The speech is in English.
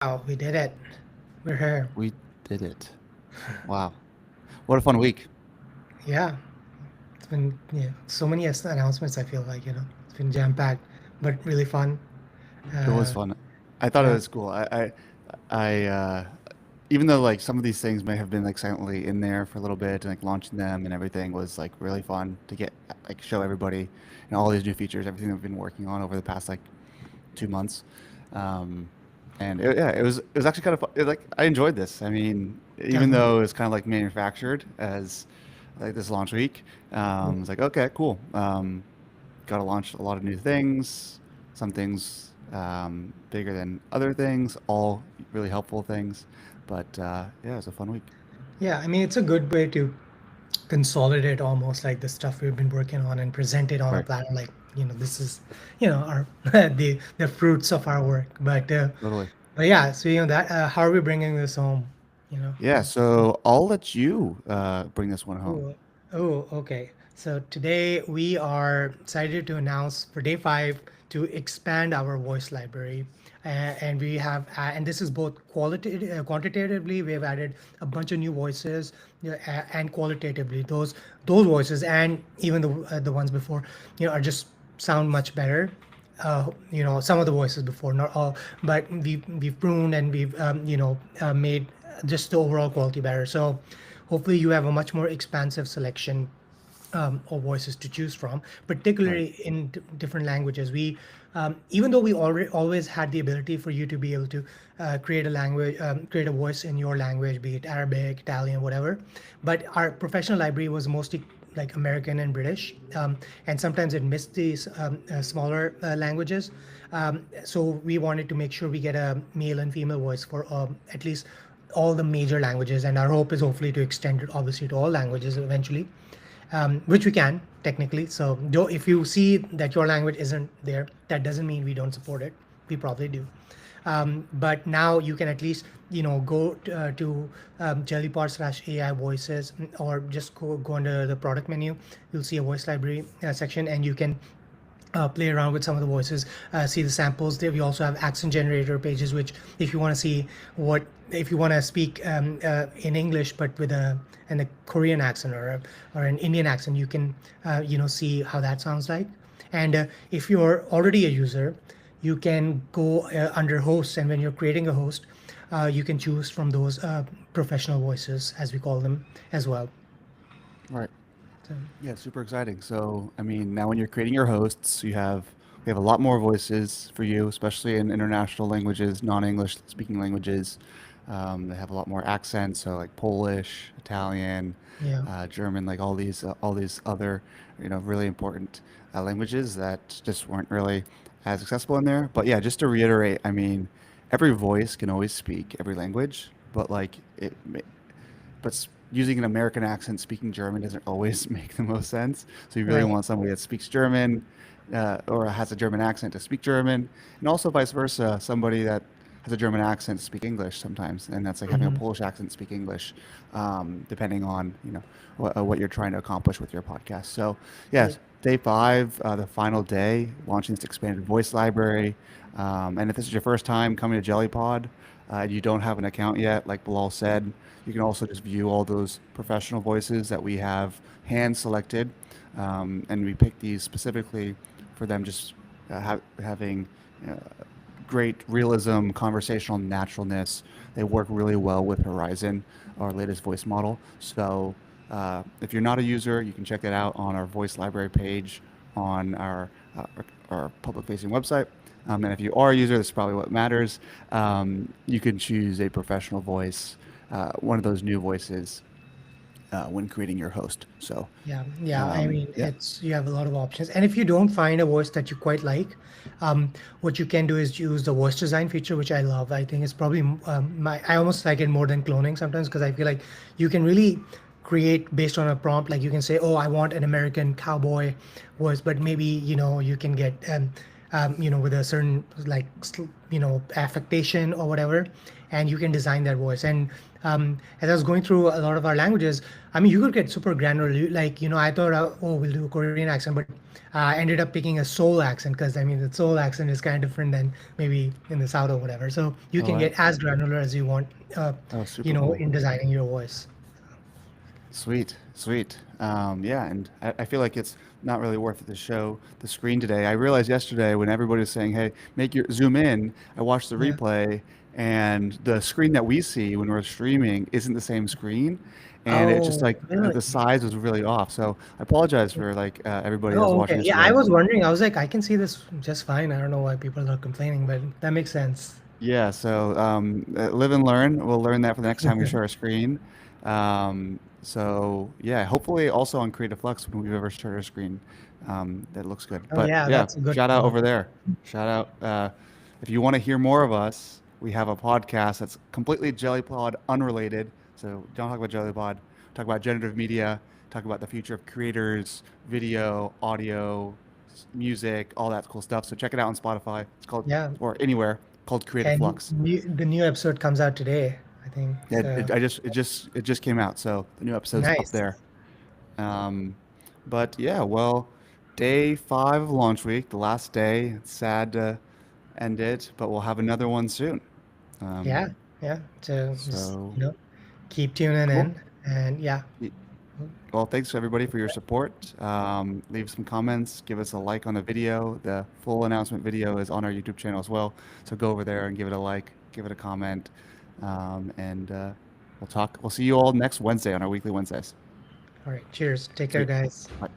Wow, we did it. We're here. We did it. Wow. What a fun week. Yeah, it's been so many announcements. I feel like it's been jam packed, but really fun. It was Uh, fun. I thought it yeah, was cool. I even though like some of these things may have been like silently in there for a little bit and like launching them and everything was like really fun to get like show everybody and all these new features, everything that we've been working on over the past like 2 months. Um, and yeah, it was actually kind of fun. Like I enjoyed this. I mean, even definitely. though it's kind of like manufactured as like this launch week, it's like okay, cool. Got to launch a lot of new things. Some things bigger than other things. All really helpful things. But yeah, it was a fun week. Yeah, I mean it's a good way to consolidate almost like the stuff we've been working on and present it on a Right. platter. Like this is our the fruits of our work. Totally. But yeah, so that how are we bringing this home? You know. Yeah. So I'll let you bring this one home. Oh, okay. So today we are excited to announce for day 5 to expand our voice library. And we have, and this is both quantitatively, we have added a bunch of new voices, and qualitatively, those voices and even the ones before, are just sound much better. Some of the voices before, not all, but we've pruned and we've made just the overall quality better. So hopefully you have a much more expansive selection of voices to choose from, Right. particularly in different languages. Even though we already always had the ability for you to be able to create a language, create a voice in your language, be it Arabic, Italian, whatever. But our professional library was mostly like American and British, and sometimes it missed these smaller languages. So we wanted to make sure we get a male and female voice for at least all the major languages, and our hope is hopefully to extend it obviously to all languages eventually, which we can technically. So if you see that your language isn't there, that doesn't mean we don't support it. We probably do. But now you can at least go to Jellypod / AI voices, or just go under the product menu. You'll see a voice library section, and you can play around with some of the voices, see the samples. There we also have accent generator pages, which if you want to see if you want to speak in English but with a Korean accent or an Indian accent, you can see how that sounds like. And if you're already a user, you can go under hosts, and when you're creating a host, you can choose from those professional voices, as we call them, as well. Right. So, Yeah, super exciting. So, I mean, now when you're creating your hosts, we have a lot more voices for you, especially in international languages, non-English speaking languages. They have a lot more accents, so like Polish, Italian, yeah. German, like all these other, really important languages that just weren't really as accessible in there. But yeah, just to reiterate, I mean, every voice can always speak every language, but using an American accent speaking German doesn't always make the most sense. So you really Right. want somebody that speaks German or has a German accent to speak German, and also vice versa, somebody that has a German accent to speak English sometimes, and that's like having a Hmm. Polish accent to speak English, depending on what you're trying to accomplish with your podcast. So Right. yes, day 5, the final day, launching this expanded voice library. And if this is your first time coming to Jellypod, and you don't have an account yet, like Bilal said, you can also just view all those professional voices that we have hand selected, and we picked these specifically for them just having uh, great realism, conversational naturalness. They work really well with Horizon, our latest voice model. So if you're not a user, you can check it out on our voice library page on our public-facing website. And if you are a user, this is probably what matters. You can choose a professional voice, one of those new voices, when creating your host. So, Yeah. I mean, yeah, it's you have a lot of options, and if you don't find a voice that you quite like, what you can do is use the voice design feature, which I love. I think it's probably I almost like it more than cloning sometimes, because I feel like you can really create based on a prompt. Like you can say, "Oh, I want an American cowboy voice," but maybe you can get with a certain like affectation or whatever, and you can design that voice. And as I was going through a lot of our languages, I mean, you could get super granular. Like I thought, oh, we'll do a Korean accent, but I ended up picking a Seoul accent because I mean the Seoul accent is kind of different than maybe in the South or whatever. So you All can right. get as granular as you want, Oh, super cool. in designing your voice. Sweet, sweet. Yeah, and I feel like it's not really worth it to show the screen today. I realized yesterday when everybody was saying, "Hey, make your zoom in," I watched the Yeah. replay, and the screen that we see when we're streaming isn't the same screen, and it just Oh, like really? the size was really off. So I apologize for like everybody that was Oh, watching okay. Yeah, I yesterday. was wondering. I was like, I can see this just fine. I don't know why people are complaining, but that makes sense. Yeah, so live and learn. We'll learn that for the next time we share a screen. So yeah, hopefully also on Creative Flux when we've ever shared a screen, that looks good. Oh, But yeah, yeah, that's a good shout out point. over there. Shout out. If you want to hear more of us, we have a podcast that's completely Jellypod unrelated. So don't talk about Jellypod. Talk about generative media. Talk about the future of creators, video, audio, music, all that cool stuff. So check it out on Spotify. It's called, Yeah, or anywhere, called Creative and Flux. the new episode comes out today, I think. Yeah, So it just came out, so the new episode's up nice. there. Um, but yeah, well, day 5 of launch week, the last day. It's sad to end it, but we'll have another one soon. Um, Yeah, yeah. So just so keep tuning cool. in, and yeah. Y- Well, thanks everybody for your support. Leave some comments, give us a like on the video. The full announcement video is on our YouTube channel as well. So go over there and give it a like, give it a comment, and we'll talk. We'll see you all next Wednesday on our weekly Wednesdays. All right. Cheers. Take care, Sweet. guys. Bye.